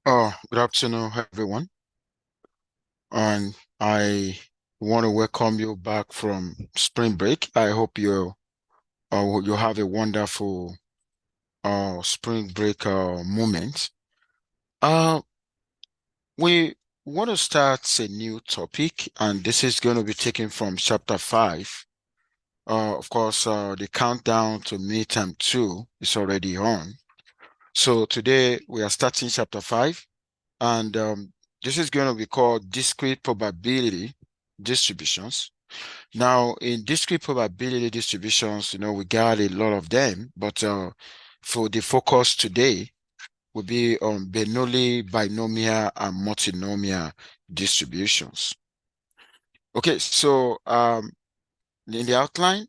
Good afternoon, everyone. And I want to welcome you back from spring break. I hope you have a wonderful spring break moment. Uh, we want to start a new topic, and this is going to be taken from chapter 5. Of course, the countdown to midterm 2 is already on. So today we are starting chapter 5. And this is going to be called discrete probability distributions. Now, in discrete probability distributions, we got a lot of them, but for the focus today will be on Bernoulli, binomial, and multinomial distributions. Okay, so in the outline,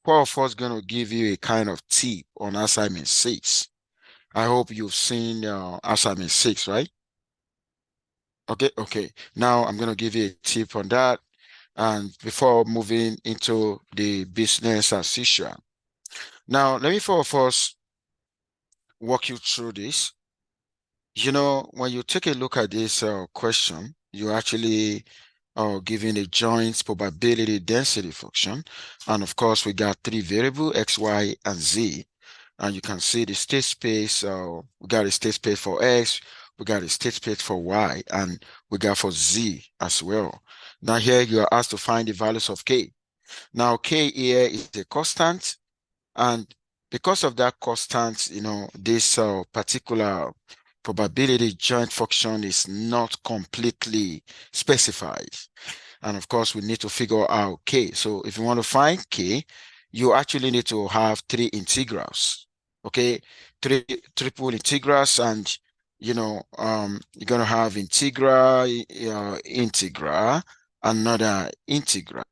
four of us going to give you a kind of tip on assignment 6. I hope you've seen assignment 6, right? Okay. Now I'm going to give you a tip on that. And before moving into the business as usual. Now, let me first walk you through this. When you take a look at this question, you're actually given a joint probability density function. And of course, we got three variables, x, y, and z. And you can see the state space. We got a state space for x, we got a state space for y, and we got for z as well. Now here you are asked to find the values of k. Now k here is a constant, and because of that constant, this particular probability joint function is not completely specified. And of course, we need to figure out k. So if you want to find k, you actually need to have three integrals. Okay, three triple integrals, and you're gonna have integral, another integral.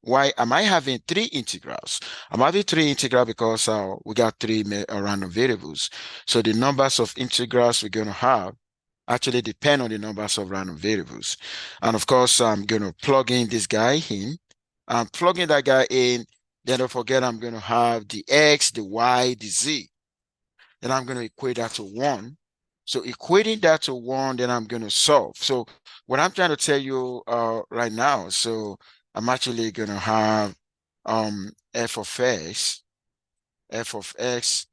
Why am I having three integrals? I'm having three integral because we got three random variables. So the numbers of integrals we're gonna have actually depend on the numbers of random variables. And of course, I'm going to plug in this guy in. I'm plugging that guy in. Then don't forget, I'm going to have the x, the y, the z. Then I'm going to equate that to 1. So equating that to 1, then I'm going to solve. So what I'm trying to tell you right now, so I'm actually going to have f of x,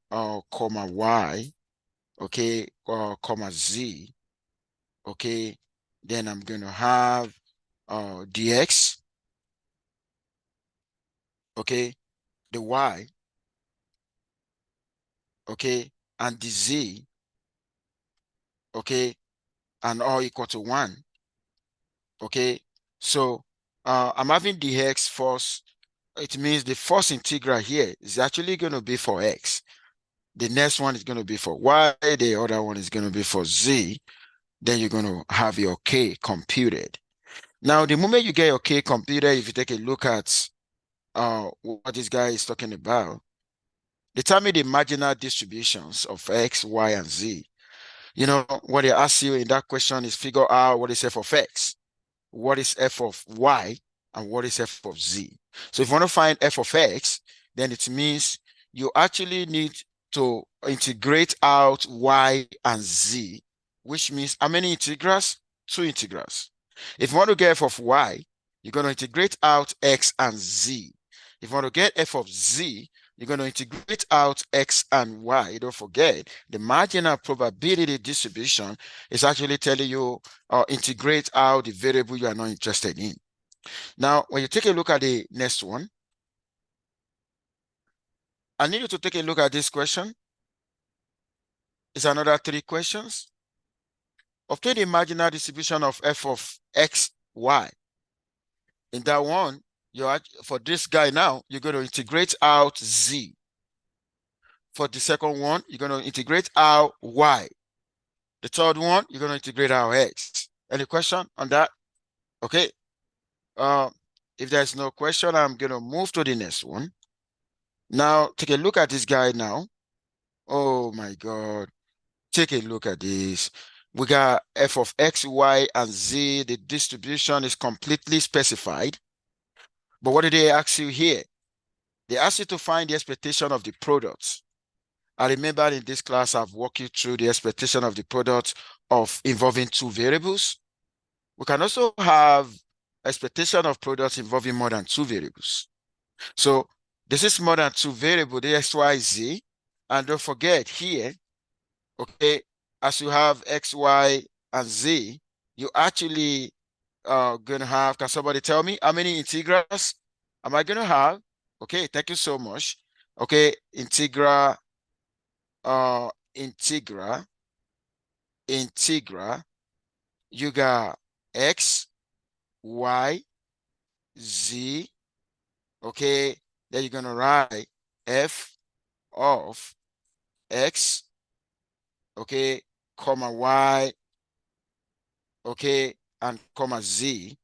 comma y, okay, comma z, okay. Then I'm going to have dx, okay, the y, okay, and the z, okay, and all equal to 1, okay. So I'm having dx first. It means the first integral here is actually going to be for x. The next one is going to be for y. The other one is going to be for z. Then you're going to have your k computed. Now, the moment you get your k computed, if you take a look at what this guy is talking about, determine the marginal distributions of x, y, and z. What they ask you in that question is figure out what is f of x, what is f of y, and what is f of z. So if you want to find f of x, then it means you actually need to integrate out y and z, which means how many integrals? Two integrals. If you want to get f of y, you're going to integrate out x and z. If you want to get f of z, you're going to integrate out x and y. Don't forget, the marginal probability distribution is actually telling you integrate out the variable you are not interested in. Now, when you take a look at the next one, I need you to take a look at this question. It's another three questions. Obtain the marginal distribution of f of x, y. In that one, for this guy now, you're going to integrate out z. For the second one, you're going to integrate out y. The third one, you're going to integrate out x. Any question on that? Okay. Uh, if there's no question, I'm going to move to the next one. Now, take a look at this guy now. Oh my God. Take a look at this. We got f of x, y, and z. The distribution is completely specified. But what did they ask you here? They asked you to find the expectation of the products. I remember in this class, I've walked you through the expectation of the product of involving two variables. We can also have expectation of products involving more than two variables. So this is more than two variables, the x, y, z. And don't forget here, okay, as you have x, y, and z, you actually gonna have, can somebody tell me how many integrals am I gonna have? Okay, thank you so much. Okay, integra, integra, you got x, y, z, okay, then you're gonna write f of x, okay, comma y, okay, and comma z.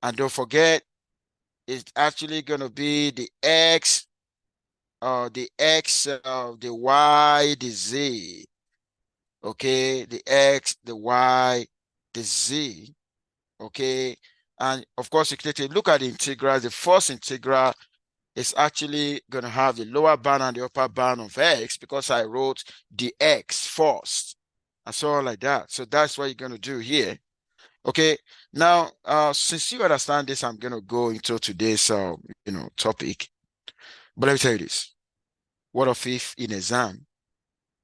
And don't forget, it's actually gonna be the x, the y, the z. Okay, the x, the y, the z. Okay, and of course, you can take a look at the integral. The first integral is actually going to have the lower bound and the upper bound of x because I wrote the x first and so on like that. So that's what you're going to do here. Okay, now since you understand this, I'm going to go into today's topic. But let me tell you this: what if in exam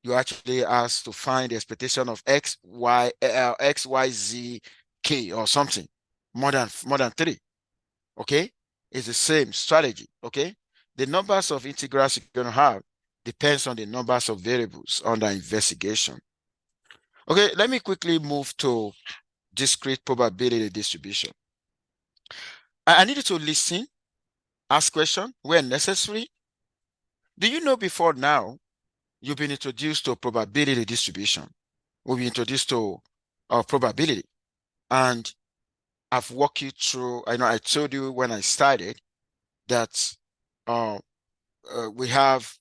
you actually asked to find the expectation of x, y, x, y, z, k or something more than three? Okay, it's the same strategy. Okay, the numbers of integrals you're going to have depends on the numbers of variables under investigation. Okay, let me quickly move to discrete probability distribution. I need you to listen, ask questions where necessary. Do you know before now you've been introduced to probability distribution? We've been introduced to probability, and I've walked you through. I know I told you when I started that uh, we have,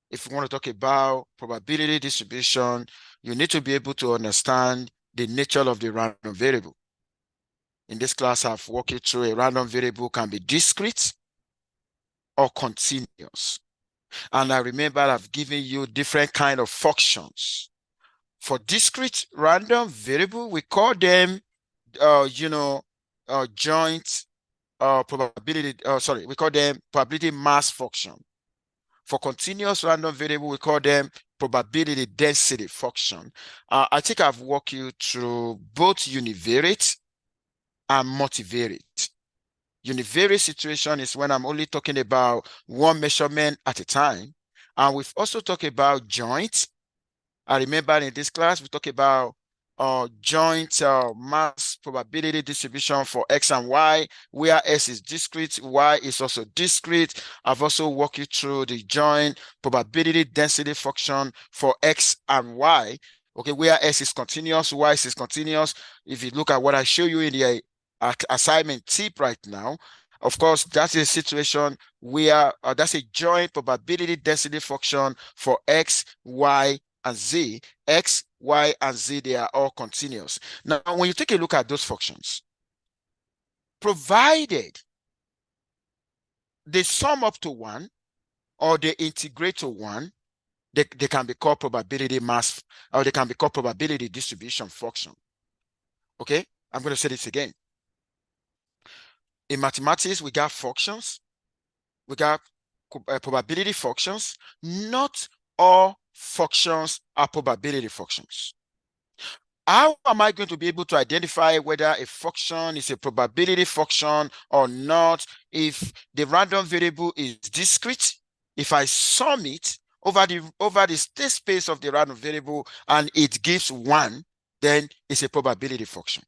if you want to talk about probability distribution, you need to be able to understand the nature of the random variable. In this class, I've walked you through a random variable can be discrete or continuous. And I remember I've given you different kind of functions. For discrete random variable, we call them, joint probability, we call them probability mass function. For continuous random variable, we call them probability density function. I think I've walked you through both univariate and multivariate. Univariate situation is when I'm only talking about one measurement at a time. And we've also talked about joint. I remember in this class, we talked about joint mass probability distribution for X and Y, where S is discrete, Y is also discrete. I've also walked you through the joint probability density function for X and Y, okay, where S is continuous, Y is continuous. If you look at what I show you in the assignment tip right now, of course, that's a situation where that's a joint probability density function for X, Y, and Z. X, Y, and Z, they are all continuous. Now, when you take a look at those functions, provided they sum up to one or they integrate to one, they can be called probability mass, or they can be called probability distribution function. Okay, I'm going to say this again. In mathematics, we got functions, we got probability functions. Not all functions are probability functions. How am I going to be able to identify whether a function is a probability function or not if the random variable is discrete? If I sum it over the state space of the random variable and it gives 1, then it's a probability function.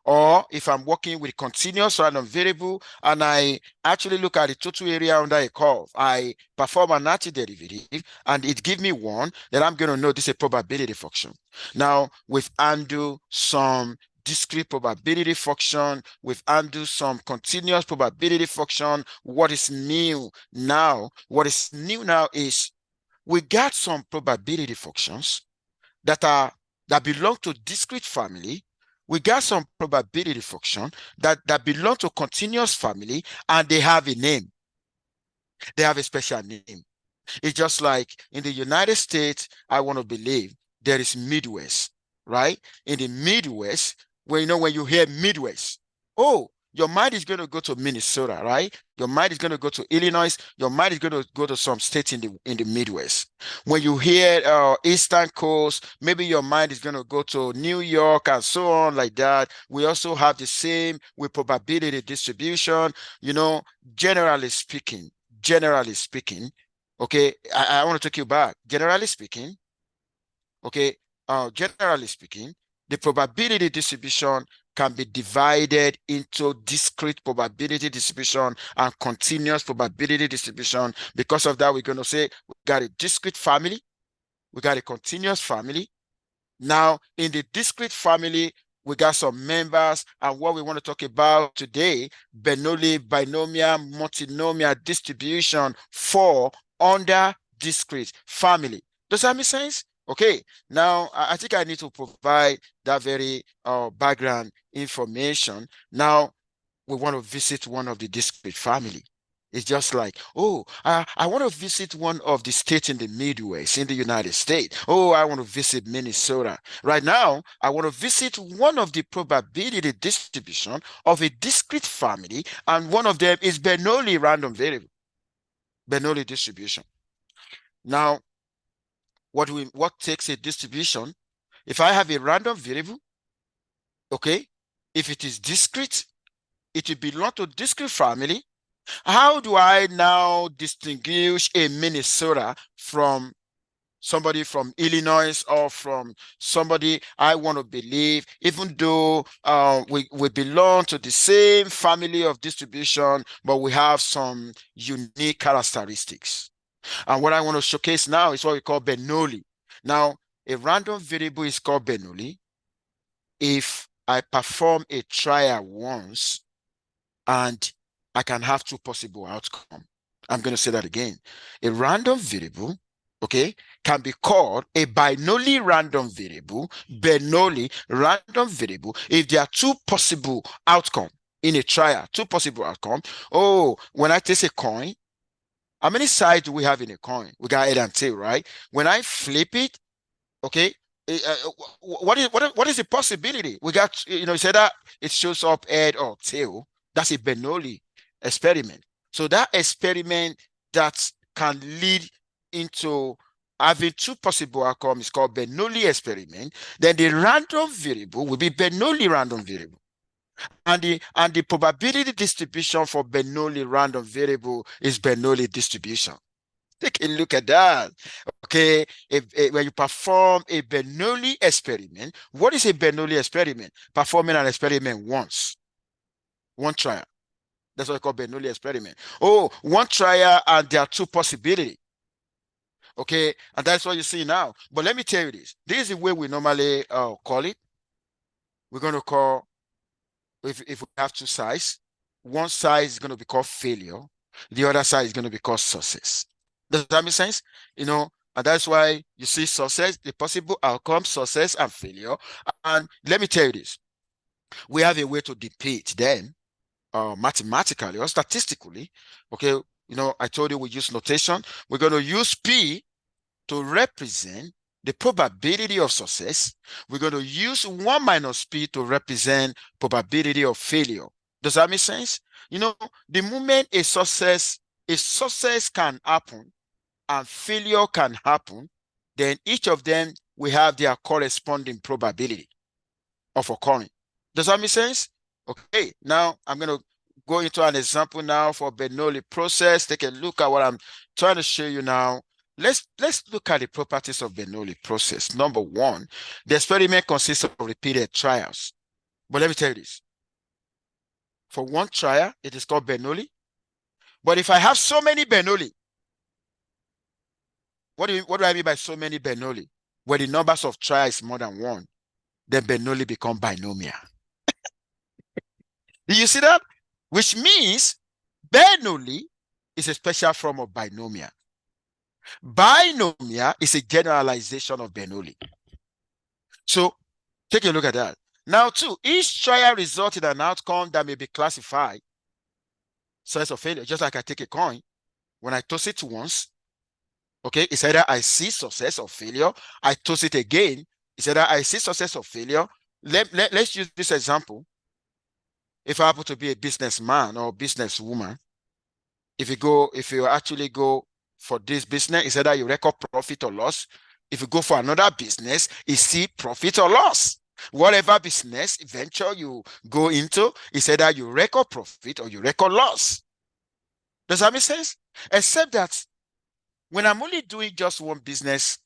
Or if I'm working with continuous random variable and I actually look at the total area under a curve, I perform an antiderivative and it gives me 1, then I'm going to know this is a probability function. Now, we've undo some discrete probability function, we've undo some continuous probability function. What is new now? What is new now is we got some probability functions that belong to discrete family. We got some probability function that belong to continuous family, and they have a name. They have a special name. It's just like in the United States, I want to believe there is Midwest, right? In the Midwest, when you hear Midwest, oh, your mind is going to go to Minnesota, right? Your mind is going to go to Illinois. Your mind is going to go to some states in the Midwest. When you hear Eastern Coast, maybe your mind is going to go to New York and so on like that. We also have the same with probability distribution, you know, generally speaking, generally speaking. Okay, I want to take you back. Generally speaking, the probability distribution can be divided into discrete probability distribution and continuous probability distribution. Because of that, we're going to say we got a discrete family, we got a continuous family. Now, in the discrete family, we got some members, and what we want to talk about today, Bernoulli binomial multinomial distribution for under discrete family. Does that make sense? Okay, now I think I need to provide that very background information. Now, we want to visit one of the discrete family. It's just like, oh, I want to visit one of the states in the Midwest in the United States. Oh, I want to visit Minnesota. Right now, I want to visit one of the probability distribution of a discrete family, and one of them is Bernoulli random variable, Bernoulli distribution. Now, what takes a distribution? If I have a random variable, okay, if it is discrete, it will belong to discrete family. How do I now distinguish a Minnesota from somebody from Illinois or from somebody I want to believe, even though we belong to the same family of distribution, but we have some unique characteristics. And what I want to showcase now is what we call Bernoulli. Now, a random variable is called Bernoulli if I perform a trial once and I can have two possible outcomes. I'm going to say that again. A random variable, okay, can be called a Bernoulli random variable, Bernoulli random variable, if there are two possible outcomes in a trial, two possible outcomes. Oh, when I take a coin, how many sides do we have in a coin? We got head and tail, right? When I flip it, okay, what is the possibility? We got, you said that it shows up head or tail. That's a Bernoulli experiment. So that experiment that can lead into having two possible outcomes is called Bernoulli experiment. Then the random variable will be Bernoulli random variable. And the probability distribution for Bernoulli random variable is Bernoulli distribution. Take a look at that. Okay, when you perform a Bernoulli experiment, what is a Bernoulli experiment? Performing an experiment once, one trial. That's what I call Bernoulli experiment. Oh, one trial and there are two possibilities. Okay, and that's what you see now. But let me tell you this. This is the way we normally call it. We're going to call, if we have two sides, one side is going to be called failure. The other side is going to be called success. Does that make sense? And that's why you see success, the possible outcome, success and failure. And let me tell you this. We have a way to depict them mathematically or statistically. Okay, I told you we use notation. We're going to use P to represent the probability of success. We're going to use 1 minus P to represent probability of failure. Does that make sense? The moment a success can happen and failure can happen, then each of them will have their corresponding probability of occurring. Does that make sense? Okay, now I'm going to go into an example now for Bernoulli process. Take a look at what I'm trying to show you now. Let's look at the properties of Bernoulli process. Number one, the experiment consists of repeated trials. But let me tell you this. For one trial, it is called Bernoulli. But if I have so many Bernoulli, what do I mean by so many Bernoulli? Where the numbers of trials is more than one, then Bernoulli become binomial. Do you see that? Which means Bernoulli is a special form of binomial. Binomial is a generalization of Bernoulli. So take a look at that. Now, two, each trial results in an outcome that may be classified success or failure. Just like I take a coin, when I toss it once, Okay, it's either I see success or failure. I toss it again. It's either I see success or failure. Let's use this example. If I happen to be a businessman or businesswoman, if you actually go for this business, it's either you record profit or loss. If you go for another business, you see profit or loss. Whatever business venture you go into, it's either you record profit or you record loss. Does that make sense? Except that when I'm only doing just one business,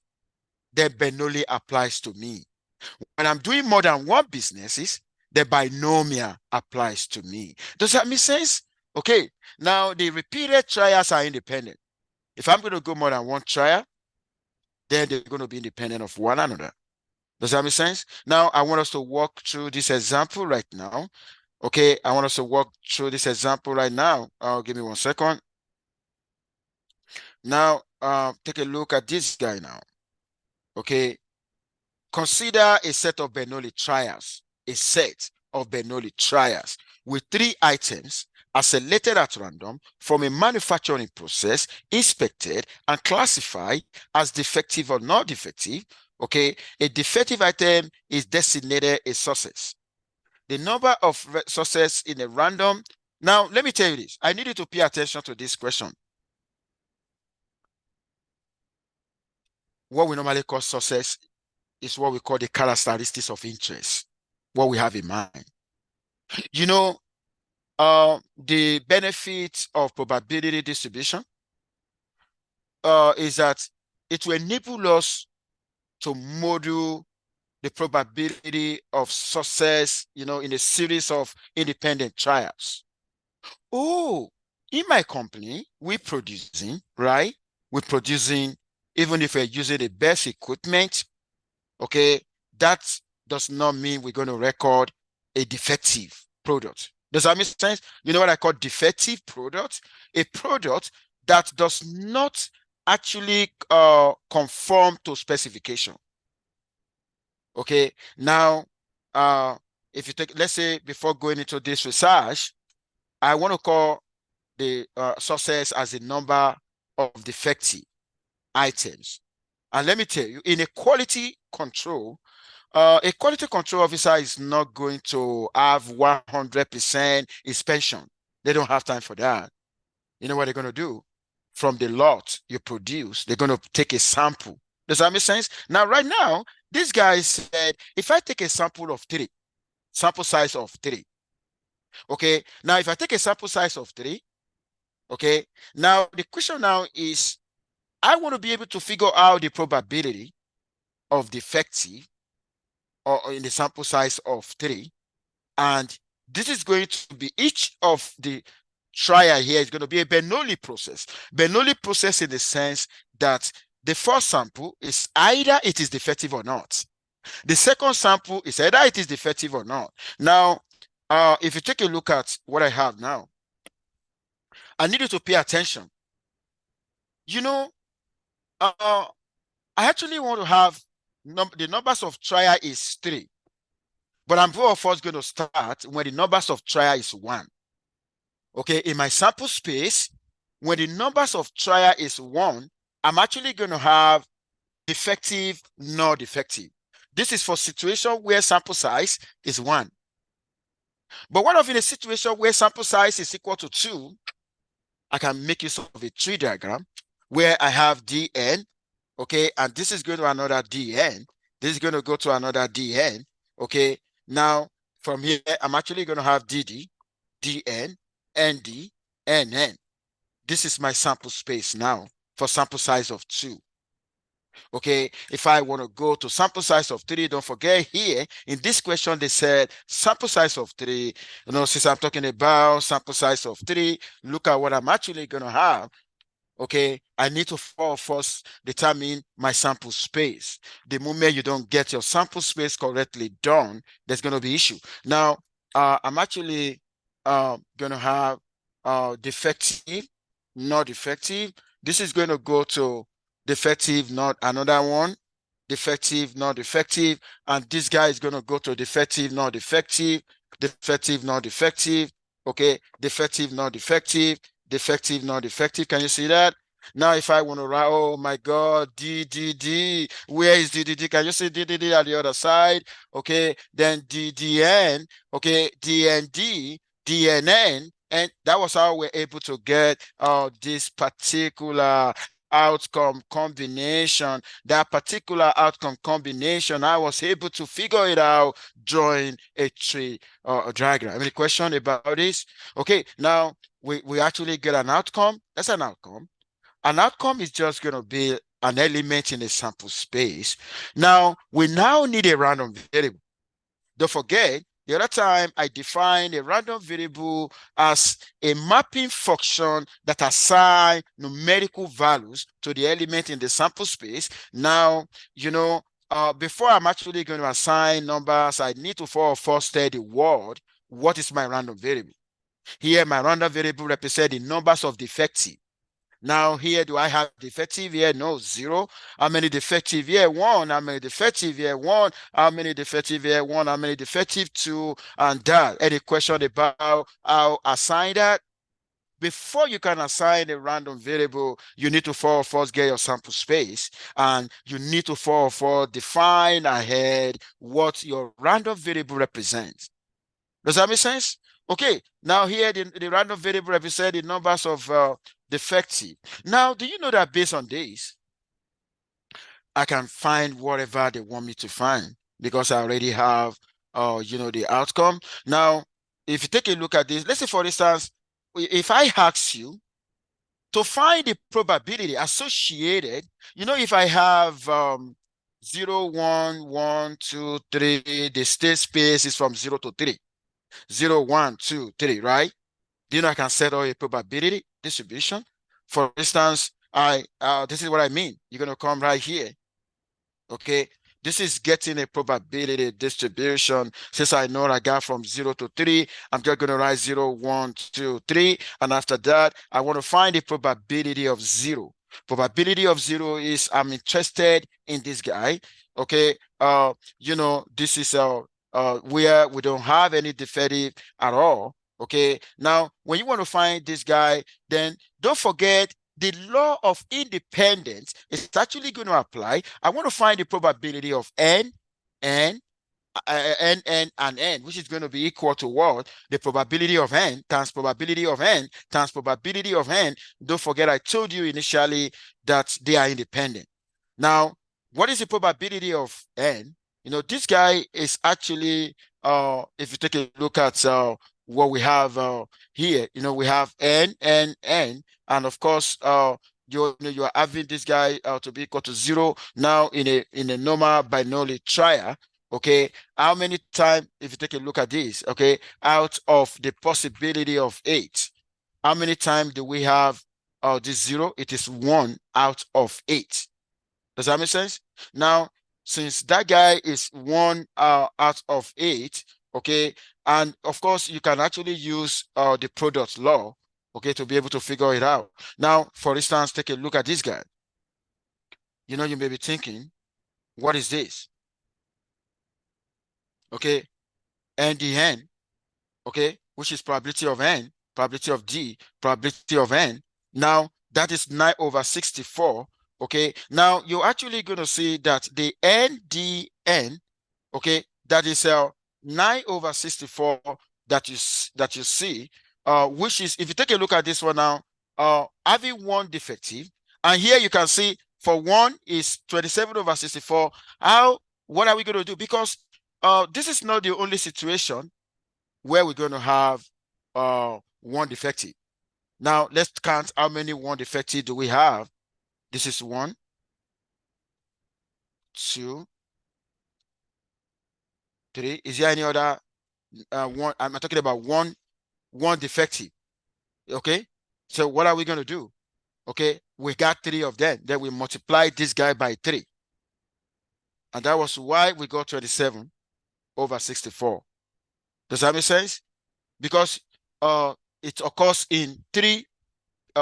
then Bernoulli applies to me. When I'm doing more than one businesses, the binomial applies to me. Does that make sense? Okay. Now the repeated trials are independent. If I'm going to go more than one trial, then they're going to be independent of one another. Does that make sense? Now I want us to walk through this example right now. Okay, I want us to walk through this example right now. Give me 1 second. Now, take a look at this guy now. Okay, consider a set of Bernoulli trials, a set of Bernoulli trials with 3 items are selected at random from a manufacturing process, inspected and classified as defective or not defective. Okay, a defective item is designated a success. The number of success in a random. Now, let me tell you this. I need you to pay attention to this question. What we normally call success is what we call the characteristics of interest, what we have in mind. You know, the benefit of probability distribution is that it will enable us to model the probability of success, in a series of independent trials. Oh, in my company, we're producing, right? We're producing, even if we're using the best equipment, okay, that does not mean we're going to record a defective product. Does that make sense? You know what I call defective product? A product that does not actually conform to specification. Okay, now, if you take, let's say, before going into this research, I want to call the success as a number of defective items. And let me tell you, in a quality control officer is not going to have 100% inspection. They don't have time for that. You know what they're going to do? From the lot you produce, they're going to take a sample. Does that make sense? Now, right now, this guy said, if I take a sample of 3, sample size of 3, okay, now if I take a sample size of 3, okay, now the question now is, I want to be able to figure out the probability of defective or in the sample size of 3. And this is going to be, each of the trial here is going to be a Bernoulli process. Bernoulli process in the sense that the first sample is either it is defective or not. The second sample is either it is defective or not. Now, if you take a look at what I have now, I need you to pay attention. You know, I actually want to have the numbers of trial is 3. But I'm both of us going to start when the numbers of trial is 1. Okay, in my sample space, when the numbers of trial is 1, I'm actually going to have defective, not defective. This is for situation where sample size is 1. But what if in a situation where sample size is equal to 2, I can make use of a tree diagram where I have Dn, okay, and this is going to another Dn. This is going to go to another Dn, okay. Now, from here, I'm actually going to have Dd, Dn, Nd, Nn. This is my sample space now for sample size of 2. Okay, if I want to go to sample size of 3, don't forget here in this question they said sample size of 3. Since I'm talking about sample size of 3, look at what I'm actually going to have. Okay, I need to first determine my sample space. The moment you don't get your sample space correctly done, there's going to be issue. Now, I'm actually going to have defective, not defective. This is going to go to defective, not another one, defective, not defective, and this guy is going to go to defective, not defective, defective, not defective, okay, defective, not defective, defective, not defective. Can you see that? Now, if I want to write, oh my God, D, where is D? Can you see D at the other side? Okay, then DN, okay, DNN, and that was how we're able to get this particular outcome combination. That particular outcome combination, I was able to figure it out drawing a tree or a diagram. Any question about this? Okay, now we actually get an outcome. That's an outcome. An outcome is just going to be an element in a sample space. Now, we now need a random variable. Don't forget, the other time I defined a random variable as a mapping function that assigns numerical values to the element in the sample space. Now, before I'm actually going to assign numbers, I need to first tell the word what is my random variable. Here, my random variable represents the numbers of defective. Now here, do I have defective here? No, 0. How many defective here? 1. How many defective here? 1. How many defective here? 1. How many defective? 2. And that. Any question about how assign that? Before you can assign a random variable, you need to first get your sample space, and you need to first define ahead what your random variable represents. Does that make sense? Okay, now here the random variable represents the numbers of defective. Now, do you know that based on this, I can find whatever they want me to find because I already have, the outcome. Now, if you take a look at this, let's say, for instance, if I ask you to find the probability associated, if I have 0, 1, 1, 2, 3, the state space is from 0 to 3. 0, 1, 2, 3, right? Do you know I can set out a probability distribution? For instance, this is what I mean. You're going to come right here. Okay, this is getting a probability distribution. Since I know I got from 0 to 3, I'm just going to write 0, 1, 2, 3. And after that, I want to find the probability of 0. Probability of 0 is I'm interested in this guy. Okay, this is where we don't have any defective at all. Okay, now when you want to find this guy, then don't forget the law of independence is actually going to apply. I want to find the probability of n, and n, which is going to be equal to what? The probability of n times probability of n times probability of n. Don't forget, I told you initially that they are independent. Now, what is the probability of n? This guy is actually, if you take a look at what we have here, we have n, and of course, you are having this guy to be equal to 0 now in a normal Bernoulli trial. Okay, how many times, if you take a look at this, okay, out of the possibility of 8, how many times do we have this 0? It is 1 out of 8. Does that make sense? Now, since that guy is 1 out of 8, okay, and of course, you can actually use the product law, okay, to be able to figure it out. Now, for instance, take a look at this guy. You may be thinking, what is this? Okay, NDN, okay, which is probability of n, probability of d, probability of n. Now, that is 9 over 64. Okay, now you're actually going to see that the NDN, okay, that is 9 over 64 that you see, which is, if you take a look at this one now, having one defective, and here you can see for 1 is 27 over 64. What are we going to do? Because this is not the only situation where we're going to have one defective. Now, let's count how many one defective do we have. This is 1, 2, 3. Is there any other one? I'm talking about one defective. Okay, so what are we going to do? Okay, we got 3 of them. Then we multiply this guy by 3. And that was why we got 27 over 64. Does that make sense? Because it occurs in 3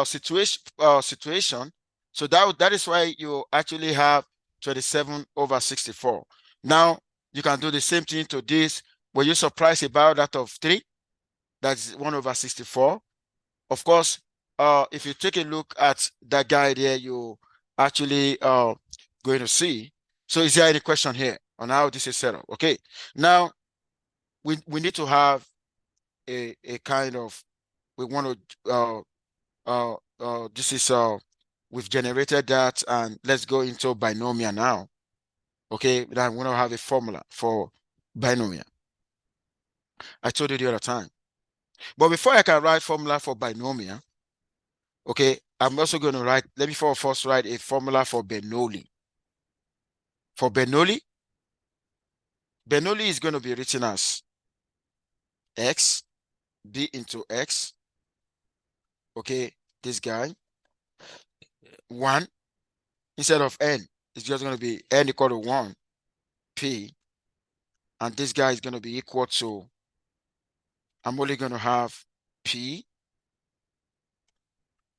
situation. So that is why you actually have 27 over 64. Now, you can do the same thing to this. Were you surprised about that of 3? That's 1 over 64. Of course, if you take a look at that guy there, you actually going to see. So is there any question here on how this is set up? Okay. Now we need to have a kind of, we want to this is we've generated that, and let's go into binomial now. Okay, then I'm going to have a formula for binomial. I told you the other time. But before I can write formula for binomial, okay, I'm also going to write, let me first write a formula for Bernoulli. For Bernoulli, Bernoulli is going to be written as x, b into x, okay, this guy, 1, instead of n, it's just going to be n equal to 1, p, and this guy is going to be equal to, I'm only going to have p,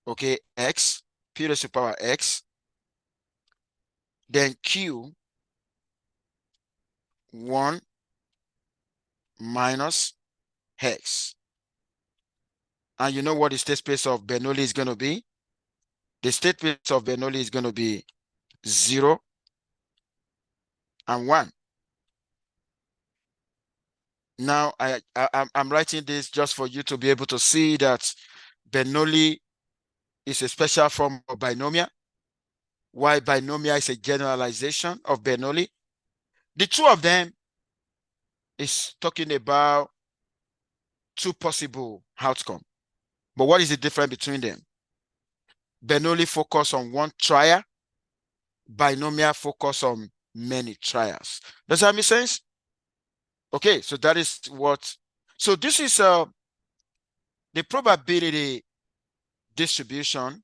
okay, x, p raised to the power x, then q, 1 minus x. And you know what the state space of Bernoulli is going to be? The state space of Bernoulli is going to be 0 and 1. Now, I'm writing this just for you to be able to see that Bernoulli is a special form of binomial, while binomial is a generalization of Bernoulli. The two of them is talking about two possible outcomes. But what is the difference between them? Bernoulli focus on one trial, binomial focus on many trials. Does that make sense? Okay, so that is what, so this is the probability distribution,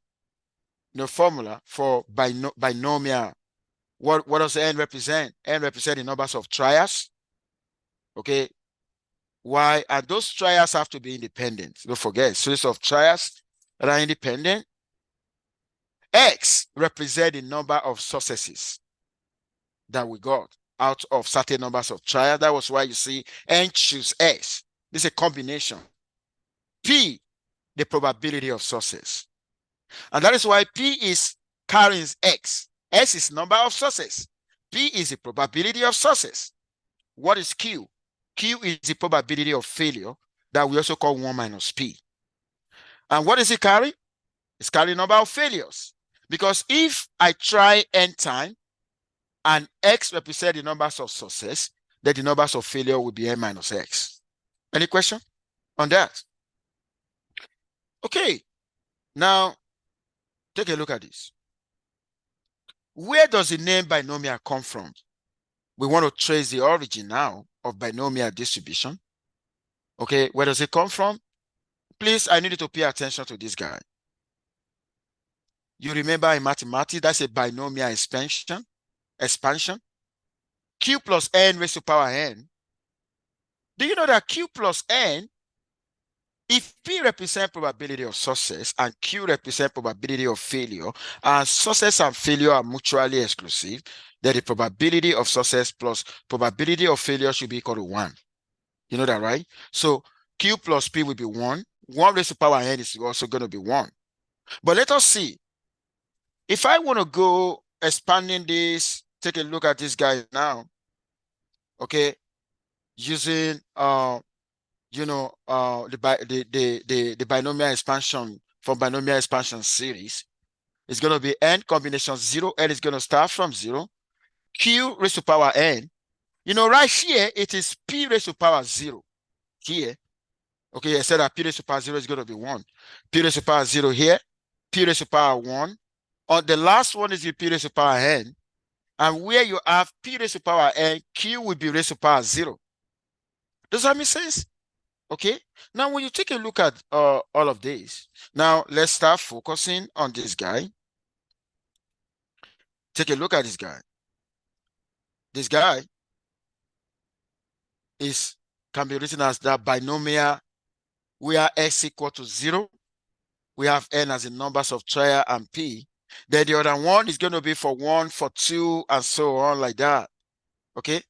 formula for binomial. What does n represent? N represent the numbers of trials. Okay, why? And those trials have to be independent. Don't forget, series of trials that are independent. X represent the number of successes that we got out of certain numbers of trials. That was why you see n choose S. This is a combination. P, the probability of success. And that is why P is carrying X. S is number of success. P is the probability of success. What is Q? Q is the probability of failure that we also call 1 minus P. And what is it carry? It's carrying number of failures. Because if I try n time and X represent the numbers of success, then the numbers of failure will be n minus X. Any question on that? Okay, now take a look at this. Where does the name binomial come from? We want to trace the origin now of binomial distribution. Okay, where does it come from? Please, I need you to pay attention to this guy. You remember in mathematics, that's a binomial expansion. Q plus n raised to power n. Do you know that Q plus n, if P represents probability of success and Q represents probability of failure, and success and failure are mutually exclusive, then the probability of success plus probability of failure should be equal to 1. You know that, right? So Q plus P will be 1. 1 raised to power n is also going to be 1. But let us see. If I want to go expanding this, take a look at this guy now. Okay, using the binomial expansion from binomial expansion series, it's going to be n combination 0. N is going to start from 0. Q raised to power n. Right here, it is P raised to power 0 here. Okay, I said that P raised to power 0 is going to be 1. P raised to power 0 here. P raised to power 1. On the last one is the P raised to power n. And where you have P raised to power n, Q will be raised to power 0. Does that make sense? Okay. Now, when you take a look at all of this, now let's start focusing on this guy. Take a look at this guy. This guy can be written as that binomial where x equal to 0. We have n as the numbers of trial and P. Then the other one is going to be for 1, for 2, and so on like that. Okay.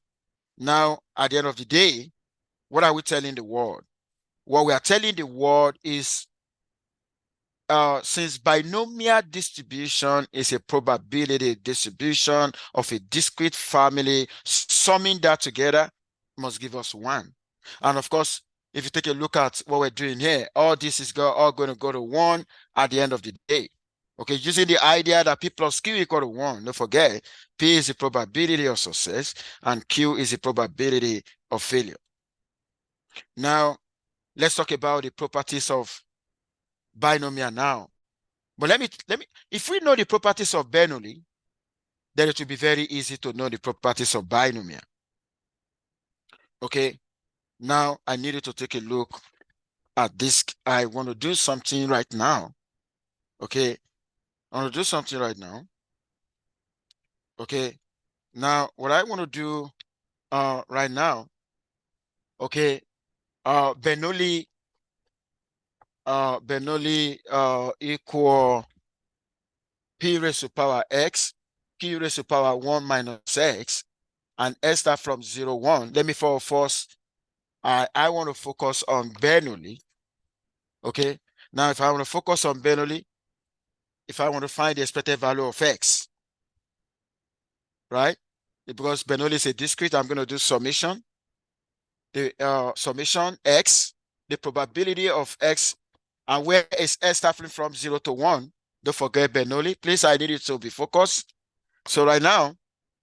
Now, at the end of the day, what are we telling the world? What we are telling the world is since binomial distribution is a probability distribution of a discrete family, summing that together must give us 1. And of course, if you take a look at what we're doing here, all this is all going to go to 1 at the end of the day. Okay, using the idea that P plus Q equal to 1. Don't forget, P is the probability of success and Q is the probability of failure. Now, let's talk about the properties of binomial now. But let me, if we know the properties of Bernoulli, then it will be very easy to know the properties of binomial. Okay, now I need you to take a look at this. I want to do something right now. Okay, I want to do something right now. Okay, now what I want to do right now, okay, Bernoulli equal P raised to power X, Q raised to power 1 minus X, and S start from 0, 1. Let me first, I want to focus on Bernoulli. Okay, now if I want to focus on Bernoulli, if I want to find the expected value of X, right? Because Bernoulli is a discrete, I'm going to do summation. The summation X, the probability of X, and where is S starting from 0 to 1? Don't forget Bernoulli. Please, I need you to be focused. So right now,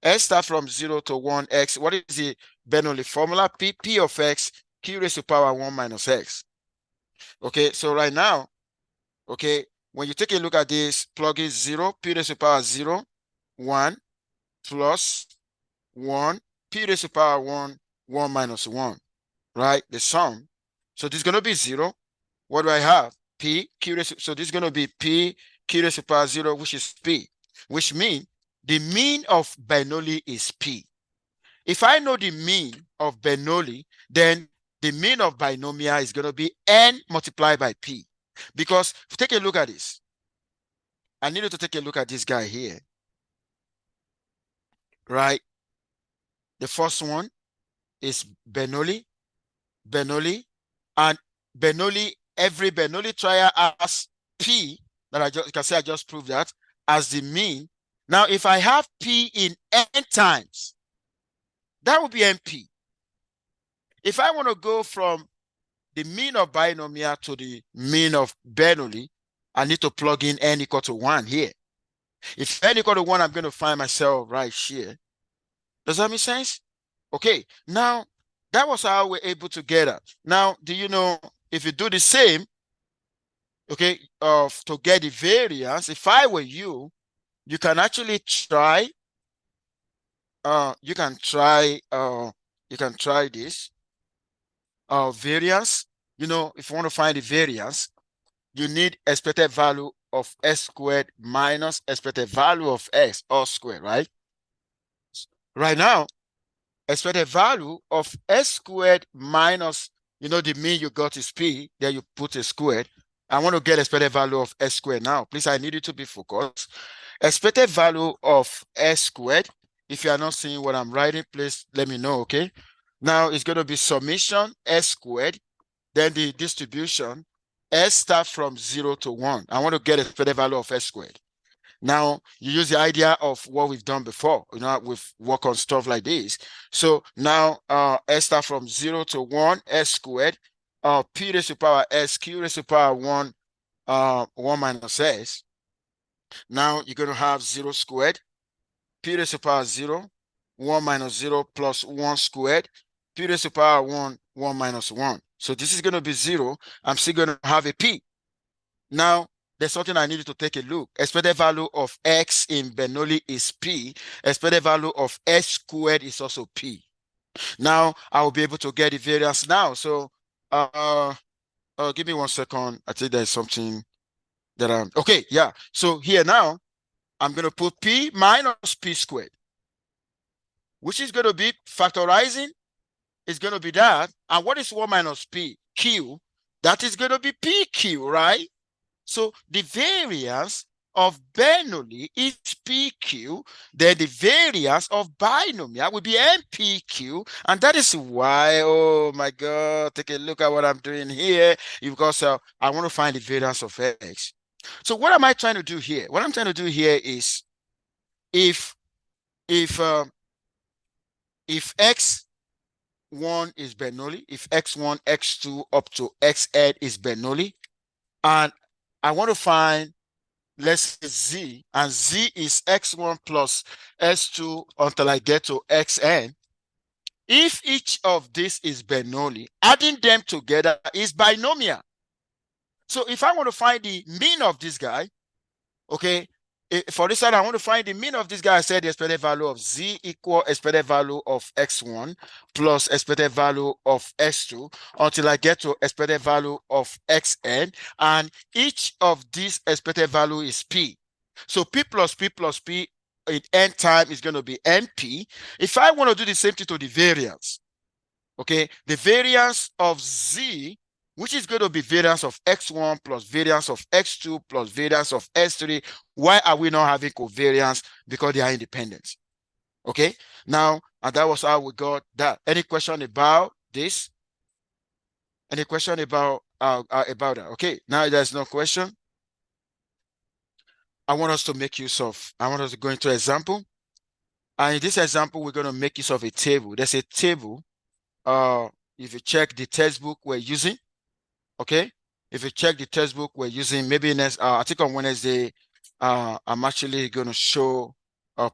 S start from 0 to 1 X. What is the Bernoulli formula? P of X, Q raised to power 1 minus X. Okay, so right now, okay, when you take a look at this, plug in 0, P raised to power 0, 1, plus 1, P raised to power 1, 1 minus 1, right? The sum. So this is going to be 0. What do I have? P, Q raised to, so this is going to be P, Q raised to power 0, which is P, which means the mean of Bernoulli is P. If I know the mean of Bernoulli, then the mean of binomial is going to be N multiplied by P. Because take a look at this. I need you to take a look at this guy here. Right? The first one is Bernoulli, and Bernoulli, every Bernoulli trial has P, that you can say I just proved that, as the mean. Now, if I have P in N times, that would be NP. If I want to go from the mean of binomial to the mean of Bernoulli, I need to plug in N equal to 1 here. If N equal to 1, I'm going to find myself right here. Does that make sense? Okay, now that was how we're able to get that. Now, do you know if you do the same, okay, to get the variance, if I were you can actually try, you can try this variance. You know, if you want to find the variance, you need expected value of S squared minus expected value of S all squared, right? Right now, expected value of S squared minus, you know, the mean you got is P, then you put a squared. I want to get expected value of S squared now. Please, I need you to be focused. Expected value of S squared, if you are not seeing what I'm writing, please let me know, okay? Now, it's going to be summation S squared, then the distribution, S start from 0 to 1. I want to get expected value of S squared. Now, you use the idea of what we've done before, you know, we've worked on stuff like this. So now, S start from 0 to 1, S squared, P raised to power S, Q raised to power 1, 1 minus S. Now, you're going to have 0 squared, P raised to power 0, 1 minus 0 plus 1 squared, P raised to power 1, 1 minus 1. So this is going to be 0. I'm still going to have a P. Now, there's something I need you to take a look. Expected value of X in Bernoulli is P. Expected value of S squared is also P. Now, I will be able to get the variance now. So, give me 1 second. I think there's something that I'm, okay, yeah. So here now, I'm going to put P minus P squared, which is going to be factorizing. Is going to be that. And what is 1 minus P? Q. That is going to be PQ, right? So the variance of Bernoulli is PQ, then the variance of binomial will be NPQ, and that is why, oh my God, take a look at what I'm doing here, because I want to find the variance of X. So what am I trying to do here? What I'm trying to do here is if if uh, if x1 is Bernoulli, if x1, x2 up to xn is Bernoulli, and I want to find, let's say z, and z is x1 plus s2 until I get to xn. If each of this is Bernoulli, adding them together is binomial. So if I want to find the mean of this guy, okay, for this side, I want to find the mean of this guy. I said the expected value of z equal expected value of x1 plus expected value of x2 until I get to expected value of xn. And each of these expected value is p. So p plus p plus p in n time is going to be np. If I want to do the same thing to the variance, okay, the variance of z, which is going to be variance of x1 plus variance of x2 plus variance of s3. Why are we not having covariance? Because they are independent. Okay, now, and that was how we got that. Any question about this? Any question about that? Okay, now there's no question. I want us to make use of, I want us to go into example. And in this example, we're going to make use of a table. There's a table. If you check the textbook we're using, okay, if you check the textbook we're using, maybe next, I think on Wednesday, I'm actually going to show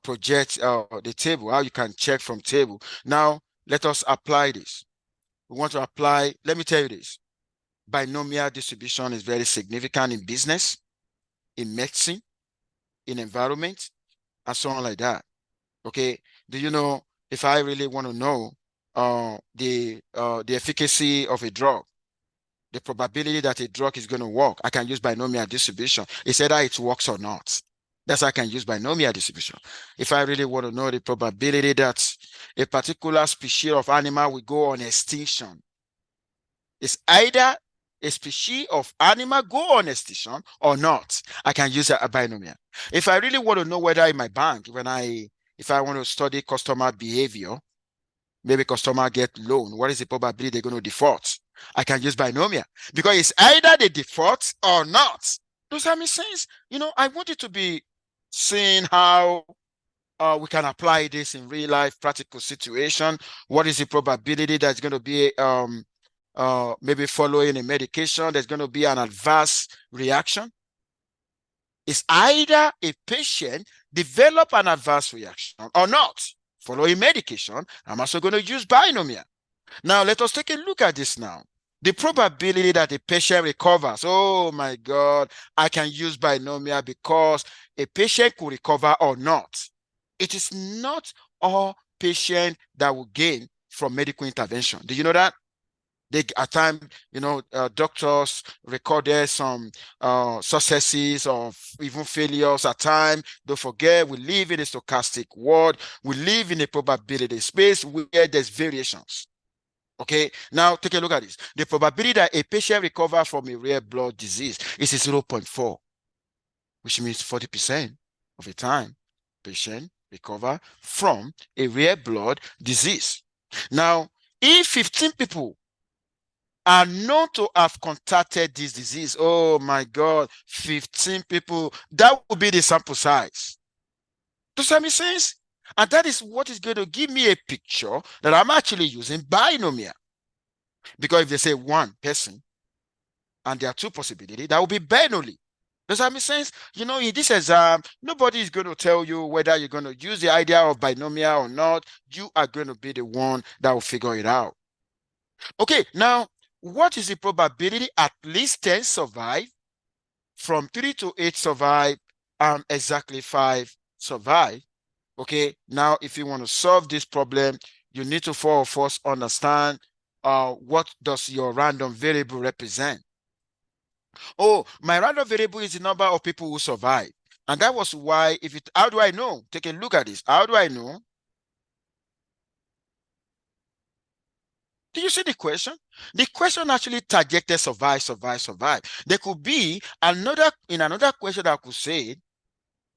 project the table, how you can check from table. Now, let us apply this. We want to apply, let me tell you this. Binomial distribution is very significant in business, in medicine, in environment, and so on like that. Okay, do you know, if I really want to know the efficacy of a drug, the probability that a drug is going to work, I can use binomial distribution. It's either it works or not. That's how I can use binomial distribution. If I really want to know the probability that a particular species of animal will go on extinction, it's either a species of animal go on extinction or not. I can use a binomial. If I really want to know whether in my bank, if I want to study customer behavior, maybe customer get loan, what is the probability they're going to default? I can use binomial because it's either they default or not. Does that make sense? You know, I want you to be seeing how we can apply this in real life practical situation. What is the probability that's going to be maybe following a medication, there's going to be an adverse reaction? It's either a patient develop an adverse reaction or not. Following medication, I'm also going to use binomial. Now, let us take a look at this now. The probability that a patient recovers, oh my God, I can use binomial because a patient could recover or not. It is not all patients that will gain from medical intervention. Do you know that? They, at times, you know, doctors recorded some successes or even failures at times. Don't forget, we live in a stochastic world. We live in a probability space where there's variations. Okay, now take a look at this. The probability that a patient recovers from a rare blood disease is 0.4, which means 40% of the time patient recover from a rare blood disease. Now, if 15 people are known to have contracted this disease, oh my God, 15 people, that would be the sample size. Does that make sense? And that is what is going to give me a picture that I'm actually using binomial. Because if they say one person and there are two possibilities, that will be Bernoulli. Does that make sense? You know, in this exam, nobody is going to tell you whether you're going to use the idea of binomial or not. You are going to be the one that will figure it out. Okay, now, what is the probability at least 10 survive, from 3 to 8 survive, and exactly 5 survive? Okay, now if you want to solve this problem, you need to first understand what does your random variable represent. Oh, my random variable is the number of people who survive. And that was why, how do I know? Take a look at this. How do I know? Do you see the question? The question actually targeted survive, survive, survive. There could be another question that could say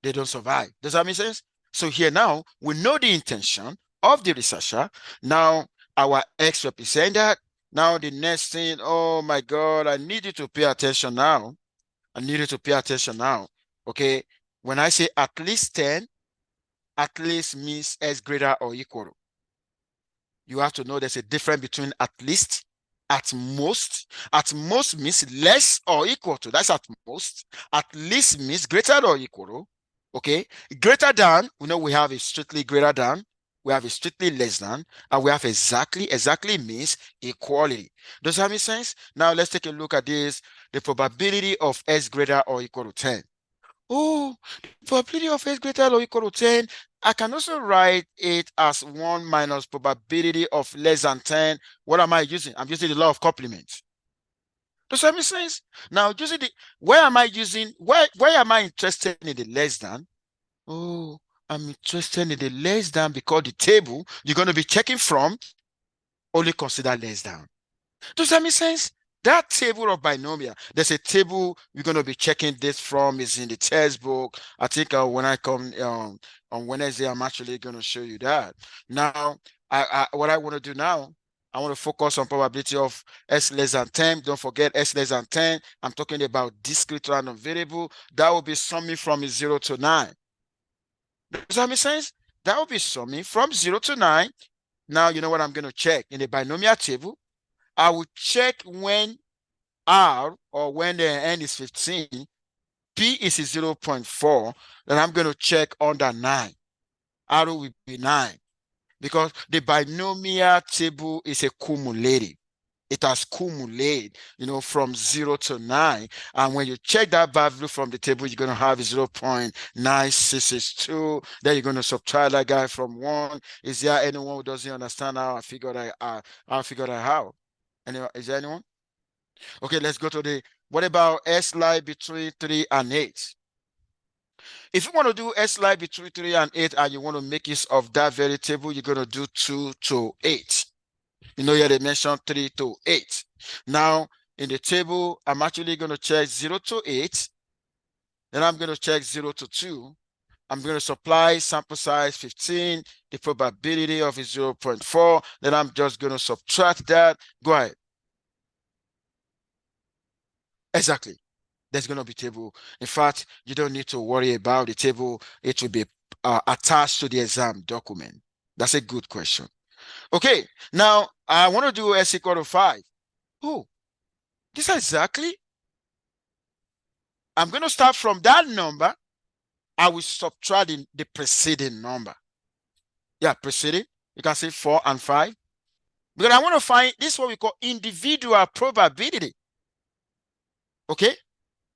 they don't survive. Does that make sense? So here now, we know the intention of the researcher. Now, our X represent that. Now, the next thing, oh my God, I need you to pay attention now. I need you to pay attention now. Okay. When I say at least 10, at least means S greater or equal to. You have to know there's a difference between at least, at most. At most means less or equal to. That's at most. At least means greater or equal to. Okay. Greater than, we have a strictly greater than, we have a strictly less than, and we have exactly. Exactly means equality. Does that make sense? Now let's take a look at this. The probability of S greater or equal to 10. Oh, probability of S greater or equal to 10. I can also write it as 1 minus probability of less than 10. What am I using? I'm using the law of complement. Does that make sense? Now, using the, where am I using, where am I interested in the less than? Oh, I'm interested in the less than because the table you're going to be checking from only consider less than. Does that make sense? That table of binomial, there's a table we're going to be checking this from, is in the textbook. I think when I come on Wednesday, I'm actually going to show you that. Now, what I want to do now, I want to focus on probability of S less than 10. Don't forget S less than 10. I'm talking about discrete random variable. That will be summing from 0 to 9. Does that make sense? That will be summing from 0 to 9. Now, you know what I'm going to check? In the binomial table, I will check when R, or when the N is 15, P is 0.4, then I'm going to check under 9. R will be 9 because the binomial table is a cumulative. It has cumulated, from 0 to 9. And when you check that value from the table, you're going to have 0.9662. Then you're going to subtract that guy from 1. Is there anyone who doesn't understand how I figured out how? Is there anyone? Okay, let's go to what about S lie between 3 and 8? If you want to do S lie between 3 and 8 and you want to make use of that very table, you're going to do 2 to 8. Here they mentioned 3 to 8. Now, in the table, I'm actually going to check 0 to 8. Then I'm going to check 0 to 2. I'm going to supply sample size 15, the probability of is 0.4. Then I'm just going to subtract that. Go ahead. Exactly. There's going to be table. In fact, you don't need to worry about the table. It will be attached to the exam document. That's a good question. Okay, now I want to do S equal to 5. Oh, this is exactly. I'm going to start from that number. I will subtract the preceding number. Yeah, preceding. You can say 4 and 5. Because I want to find, this is what we call individual probability. Okay?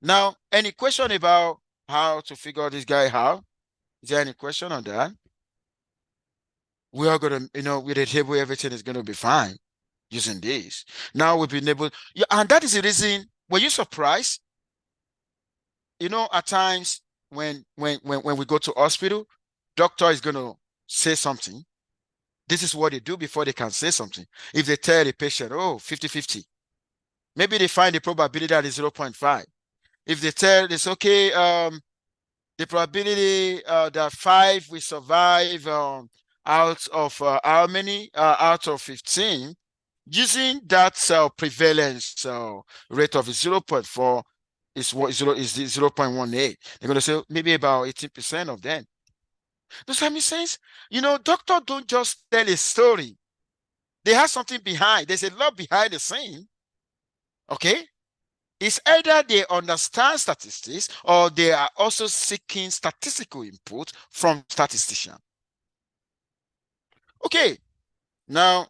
Now, any question about how to figure this guy out? Is there any question on that? We are going to, with the table, everything is going to be fine using this. Now we've been able, yeah, and that is the reason, were you surprised? At times when we go to hospital, doctor is going to say something. This is what they do before they can say something. If they tell the patient, oh, 50-50, maybe they find the probability that is 0.5. If they tell it's okay, the probability that 5 will survive out of how many? Out of 15, using that prevalence rate of 0.4 is 0.18. They're going to say maybe about 18% of them. Does that make sense? Doctors don't just tell a story. They have something behind. There's a lot behind the scene. Okay? It's either they understand statistics or they are also seeking statistical input from statisticians. Okay, now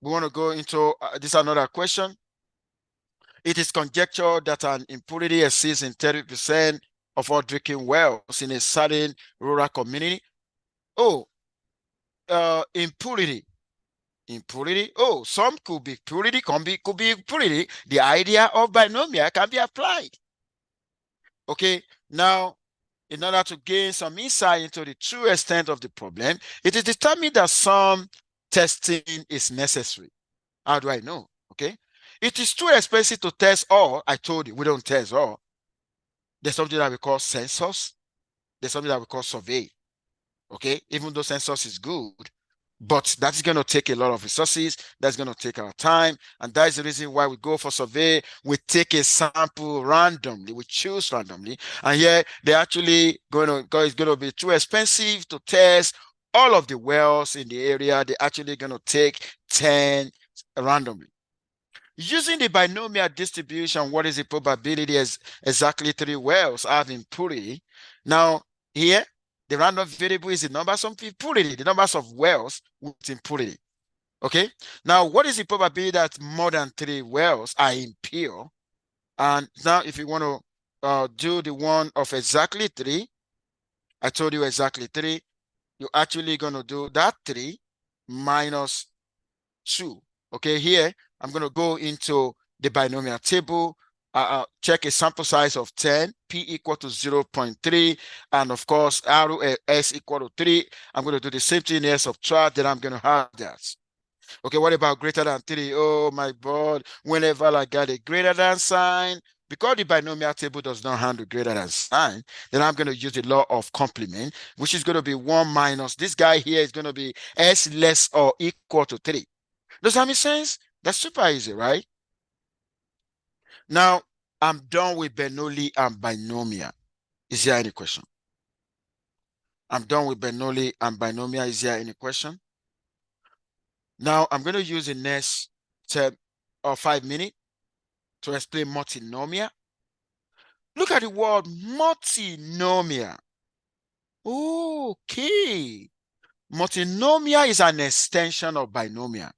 we want to go into this another question. It is conjectured that an impurity exists in 30% of all drinking wells in a certain rural community. Oh, impurity. Oh, some could be purity, could be purity. The idea of binomial can be applied. Okay, now in order to gain some insight into the true extent of the problem, it is determined that some testing is necessary. How do I know? Okay, it is too expensive to test all. I told you we don't test all. There's something that we call census. There's something that we call survey. Okay, even though census is good, But that's going to take a lot of resources. That's going to take our time. And that's the reason why we go for survey. We take a sample randomly. We choose randomly. And here they're actually it's going to be too expensive to test all of the wells in the area. They're actually going to take 10 randomly. Using the binomial distribution, what is the probability as exactly 3 wells have impurity? Now, here, the random variable is the numbers of impurity, the numbers of wells with impurity. Okay? Now, what is the probability that more than 3 wells are impure? And now, if you want to do the one of exactly 3, I told you exactly 3, you're actually going to do that 3 minus 2. Okay, here I'm going to go into the binomial table, check a sample size of 10, p equal to 0.3, and of course, s equal to 3. I'm going to do the same thing here, subtract, then I'm going to have that. Okay, what about greater than 3? Oh my God, whenever I got a greater than sign, because the binomial table does not handle greater than sign, then I'm going to use the law of complement, which is going to be 1 minus, this guy here is going to be s less or equal to 3. Does that make sense? That's super easy, right? Now, I'm done with Bernoulli and binomial. Is there any question? I'm done with Bernoulli and binomial. Is there any question? Now, I'm going to use the next 10 or 5 minutes to explain multinomial. Look at the word multinomial. Okay. Multinomial is an extension of binomial.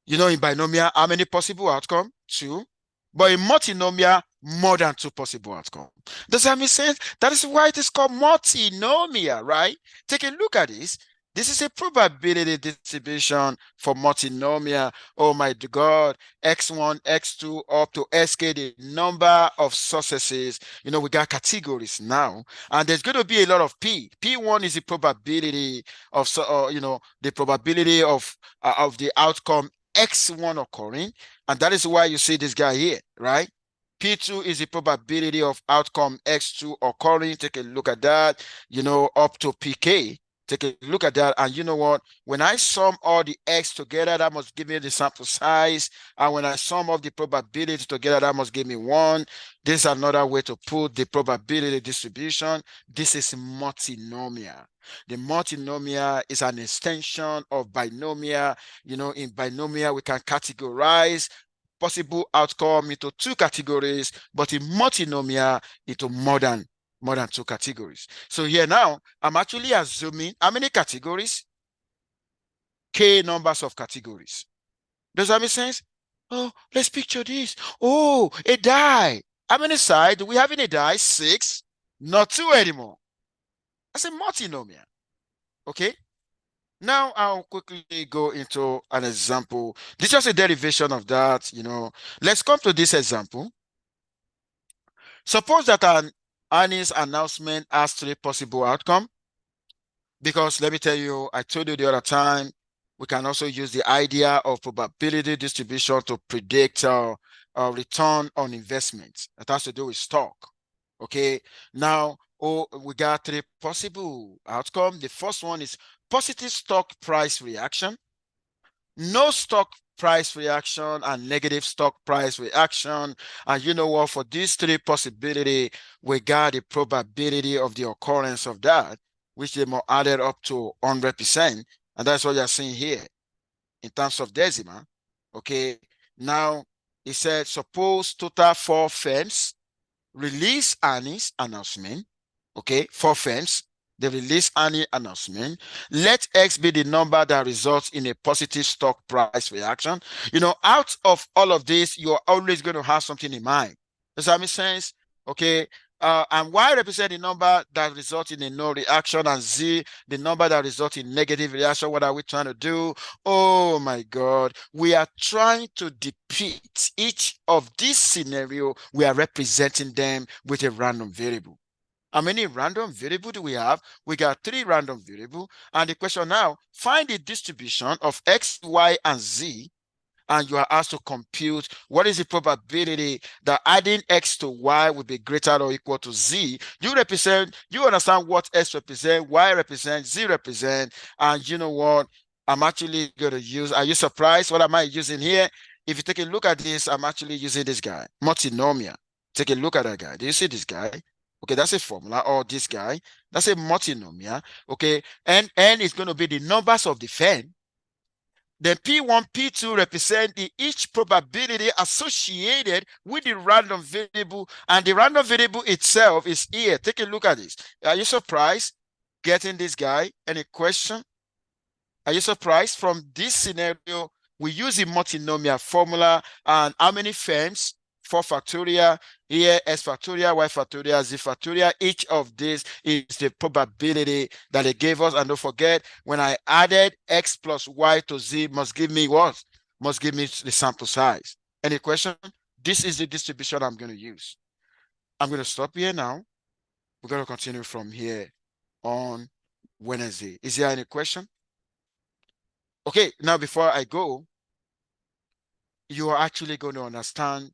You know, in binomial, how many possible outcomes? 2. But in multinomial, more than 2 possible outcomes. Does that make sense? That is why it is called multinomial, right? Take a look at this. This is a probability distribution for multinomial. Oh my God, x1, x2, up to sk, the number of successes. You know, we got categories now, and there's going to be a lot of p. P1 is the probability of, the probability of the outcome x1 occurring, and that is why you see this guy here, right? P2 is the probability of outcome x2 occurring. Take a look at that, up to pk. Take a look at that, and you know what? When I sum all the x together, that must give me the sample size, and when I sum up the probability together, that must give me 1. This is another way to put the probability distribution. This is multinomial. The multinomial is an extension of binomial. In binomial, we can categorize possible outcome into 2 categories, but in multinomial, into more than 2 categories. So here now, I'm actually assuming how many categories? K numbers of categories. Does that make sense? Oh, let's picture this. Oh, a die. How many sides do we have in a die? 6, not 2 anymore. That's a multinomial. Okay. Now I'll quickly go into an example. This is just a derivation of that. Let's come to this example. Suppose that an earnings announcement has 3 possible outcomes. Because let me tell you, I told you the other time, we can also use the idea of probability distribution to predict return on investment. That has to do with stock. Okay. Now, we got 3 possible outcomes. The first one is positive stock price reaction, no stock price reaction, and negative stock price reaction. And you know what? For these 3 possibilities, we got the probability of the occurrence of that, which they more added up to 100%. And that's what you're seeing here in terms of decimal. Okay. Now, it said, suppose total 4 firms release earnings announcement. Okay, 4 firms, they release earning announcement. Let X be the number that results in a positive stock price reaction. Out of all of this, you're always going to have something in mind. Does that make sense? Okay. And Y represent the number that results in a no reaction, and Z the number that results in negative reaction. What are we trying to do? Oh my God, we are trying to depict each of these scenario. We are representing them with a random variable. How many random variable do we have? We got 3 random variable. And the question now, find the distribution of X, Y, and Z and you are asked to compute what is the probability that adding x to y will be greater or equal to z. You understand what x represent, y represent, z represent, and you know what I'm actually going to use. Are you surprised? What am I using here? If you take a look at this, I'm actually using this guy, multinomial. Take a look at that guy. Do you see this guy? Okay, that's a formula. Or this guy, that's a multinomial. Okay, and n is going to be the numbers of the fan. Then P1, P2 represent the each probability associated with the random variable, and the random variable itself is here. Take a look at this. Are you surprised getting this guy? Any question? Are you surprised? From this scenario, we use the multinomial formula, and how many firms? 4 factorial, here s factorial, y factorial, z factorial. Each of these is the probability that they gave us. And don't forget, when I added x plus y to z, must give me what? Must give me the sample size. Any question? This is the distribution I'm going to use. I'm going to stop here now. We're going to continue from here on Wednesday. Is there any question? Okay, now before I go, you are actually going to understand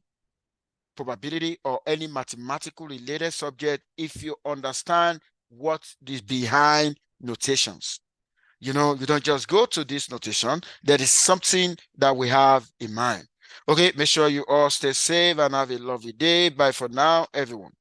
probability or any mathematical related subject if you understand what is behind notations. You know, you don't just go to this notation. There is something that we have in mind. Okay, make sure you all stay safe and have a lovely day. Bye for now, everyone.